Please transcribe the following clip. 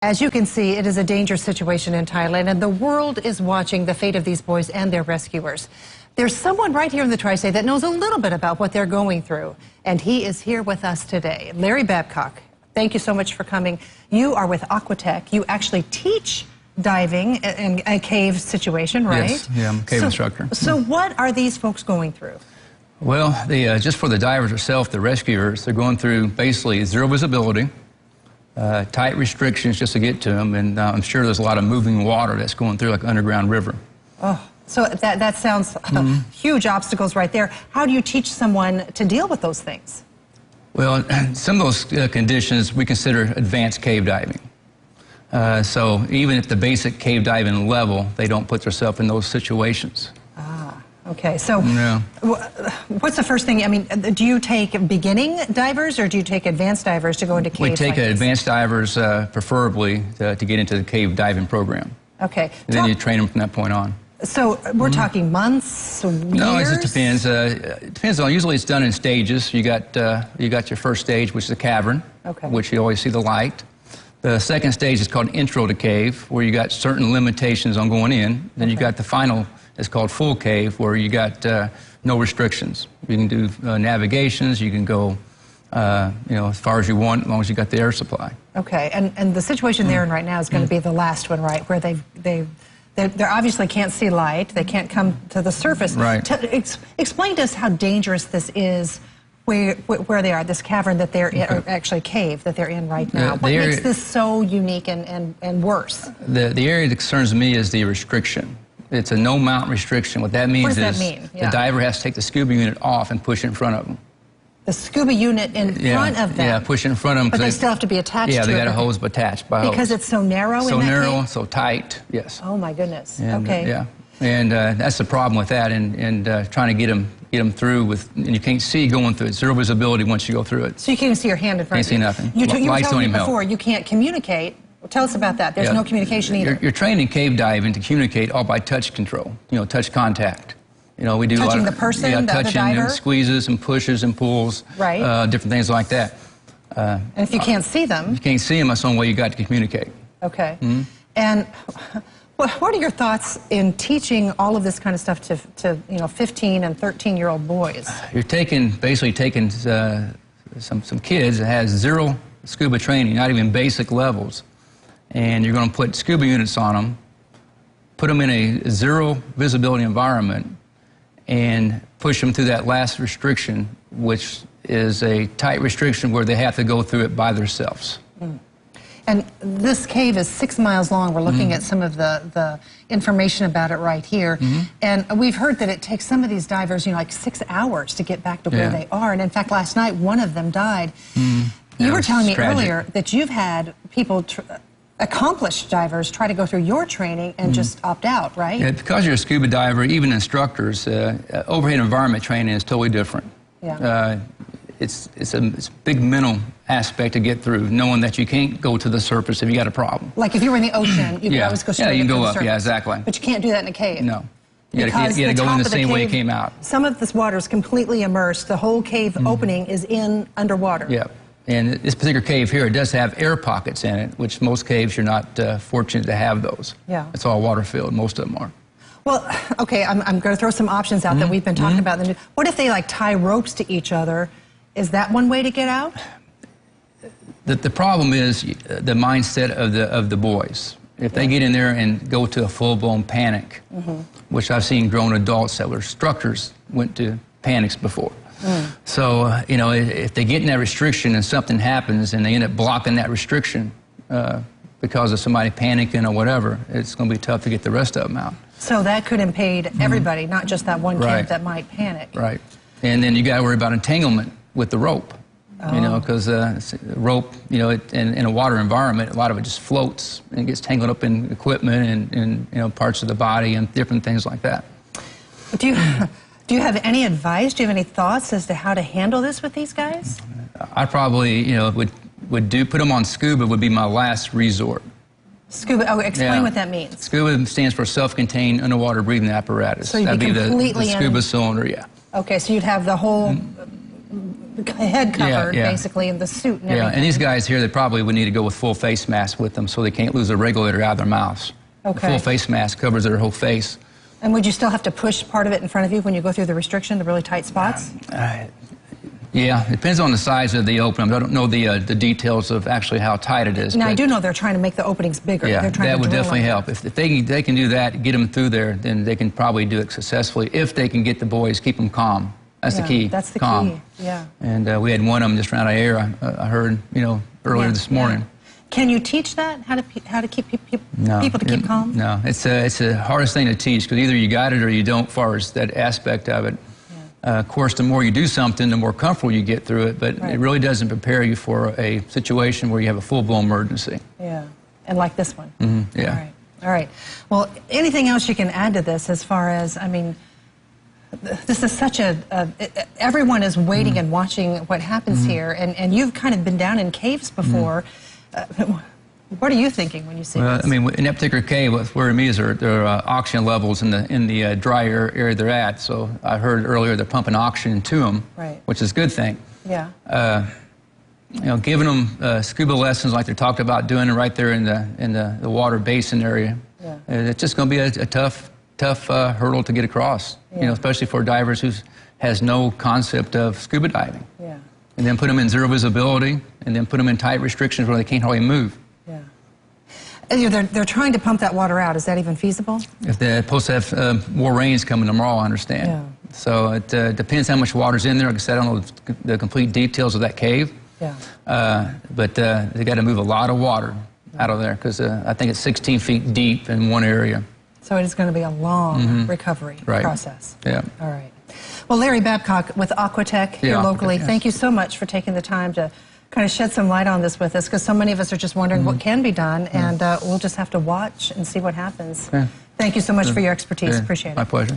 As you can see, it is a dangerous situation in Thailand, and the world is watching the fate of these boys and their rescuers. There's someone right here in the Tri-State that knows a little bit about what they're going through, and he is here with us today. Larry Babcock, thank you so much for coming. You are with Aquatech. You actually teach diving in a cave situation, right? Yes, yeah, I'm a cave instructor. So what are these folks going through? Well, just for the divers themselves, the rescuers, they're going through basically zero visibility, tight restrictions just to get to them, and I'm sure there's a lot of moving water that's going through like an underground river. Oh, so that sounds huge obstacles right there. How do you teach someone to deal with those things? Well, some of those conditions we consider advanced cave diving. So even at the basic cave diving level, they don't put themselves in those situations. Okay, so yeah. What's the first thing? I mean, do you take beginning divers or do you take advanced divers to go into caves? We take advanced divers, preferably, to get into the cave diving program. Okay. And then you train them from that point on. So we're talking months, years? No, it just depends. It depends on. Usually, it's done in stages. You got your first stage, which is a cavern, which you always see the light. The second stage is called intro to cave, where you got certain limitations on going in. Then you got the final. It's called full cave, where you got no restrictions. You can do navigations. You can go, as far as you want, as long as you got the air supply. Okay, and the situation they're in right now is going to be the last one, right? Where they obviously can't see light. They can't come to the surface. Right. Explain to us how dangerous this is. Where they are, this cavern that they're in, or actually cave that they're in right now. What makes this so unique and worse? The area that concerns me is the restriction. It's a no-mount restriction. What that means is the diver has to take the scuba unit off and push it in front of them. The scuba unit in front of them? Yeah, push it in front of them. But they still have to be attached to it? Yeah, they got a hose attached by hose. Because it's so narrow so in that narrow, cave? so tight, yes. Oh, my goodness. And, okay. Yeah, and that's the problem with that, and trying to get them through with, and you can't see going through it. Zero visibility once you go through it. So you can't even see your hand in front of you? Can't see nothing. You were telling me before, you can't communicate. Well, tell us about that. There's no communication either. You're trained in cave diving to communicate all by touch control, touch contact. We do touching a lot of the person, the touching diver? And squeezes and pushes and pulls, different things like that. And if you can't see them? You can't see them, that's the only way you got to communicate. Okay. And what are your thoughts in teaching all of this kind of stuff to 15 and 13-year-old boys? You're basically taking some kids that has zero scuba training, not even basic levels, and you're going to put scuba units on them, put them in a zero visibility environment, and push them through that last restriction, which is a tight restriction where they have to go through it by themselves. And this cave is 6 miles long. We're looking at some of the information about it right here. And we've heard that it takes some of these divers, like 6 hours to get back to where they are. And in fact, last night, one of them died. You were telling me earlier that you've had people, accomplished divers, try to go through your training and just opt out, right? Yeah, because you're a scuba diver, even instructors, overhead environment training is totally different. Yeah. It's a big mental aspect to get through, knowing that you can't go to the surface if you got a problem. Like if you were in the ocean, you could always go straight you can go to the up, surface. Yeah, exactly. But you can't do that in a cave. No. You got to go in the same way it came out. Some of this water is completely immersed. The whole cave opening is underwater. Yeah. And this particular cave here, it does have air pockets in it, which most caves you're not fortunate to have those. Yeah. It's all water filled, most of them are. Well, okay, I'm going to throw some options out that we've been talking about. What if they tie ropes to each other? Is that one way to get out? The problem is the mindset of the boys. If they get in there and go to a full-blown panic, which I've seen grown adults that were instructors went to panics before. So, if they get in that restriction and something happens and they end up blocking that restriction because of somebody panicking or whatever, it's going to be tough to get the rest of them out. So that could impede everybody, not just that one kid that might panic. Right. And then you got to worry about entanglement with the rope, because rope, in a water environment, a lot of it just floats and gets tangled up in equipment and parts of the body and different things like that. Do you have any advice? Do you have any thoughts as to how to handle this with these guys? I probably, would put them on scuba would be my last resort. Scuba, explain what that means. Scuba stands for self-contained underwater breathing apparatus. So you'd be completely the scuba cylinder, Okay, so you'd have the whole head covered, basically, and the suit and everything. And these guys here, they probably would need to go with full face masks with them so they can't lose their regulator out of their mouths. Okay. The full face mask covers their whole face. And would you still have to push part of it in front of you when you go through the restriction, the really tight spots? Yeah, it depends on the size of the opening. I don't know the details of actually how tight it is. Now, I do know they're trying to make the openings bigger. Yeah, they're trying that to would drill definitely help. If they can do that, get them through there, then they can probably do it successfully if they can get the boys, keep them calm. That's the key. That's the calm. key, yeah. And we had one of them just ran out of air, I heard, earlier this morning. Yeah. Can you teach that, how to keep people to keep calm? No, it's the hardest thing to teach because either you got it or you don't, as far as that aspect of it. Of course, the more you do something, the more comfortable you get through it, but it really doesn't prepare you for a situation where you have a full-blown emergency. Yeah, and like this one. Mm-hmm. Yeah. All right. Well, anything else you can add to this as far as, I mean, this is such everyone is waiting and watching what happens here, and you've kind of been down in caves before. What are you thinking when you see this? I mean, in that particular cave, what's worrying me is their oxygen levels in the dry area they're at. So I heard earlier they're pumping oxygen to them, which is a good thing. Yeah. Giving them scuba lessons like they talked about doing it right there in the water basin area. Yeah. It's just going to be a tough hurdle to get across. Yeah. Especially for divers who has no concept of scuba diving. Yeah. And then put them in zero visibility, and then put them in tight restrictions where they can't hardly move. They're trying to pump that water out. Is that even feasible? If they're supposed to have more rains coming tomorrow, I understand. Yeah. So it depends how much water's in there. Like I said, I don't know the complete details of that cave. Yeah. But they got to move a lot of water out of there because I think it's 16 feet deep in one area. So it is going to be a long recovery process. Yeah. All right. Well, Larry Babcock with Aquatech here locally, thank you so much for taking the time to kind of shed some light on this with us, because so many of us are just wondering what can be done, and we'll just have to watch and see what happens. Thank you so much for your expertise. Appreciate it. My pleasure.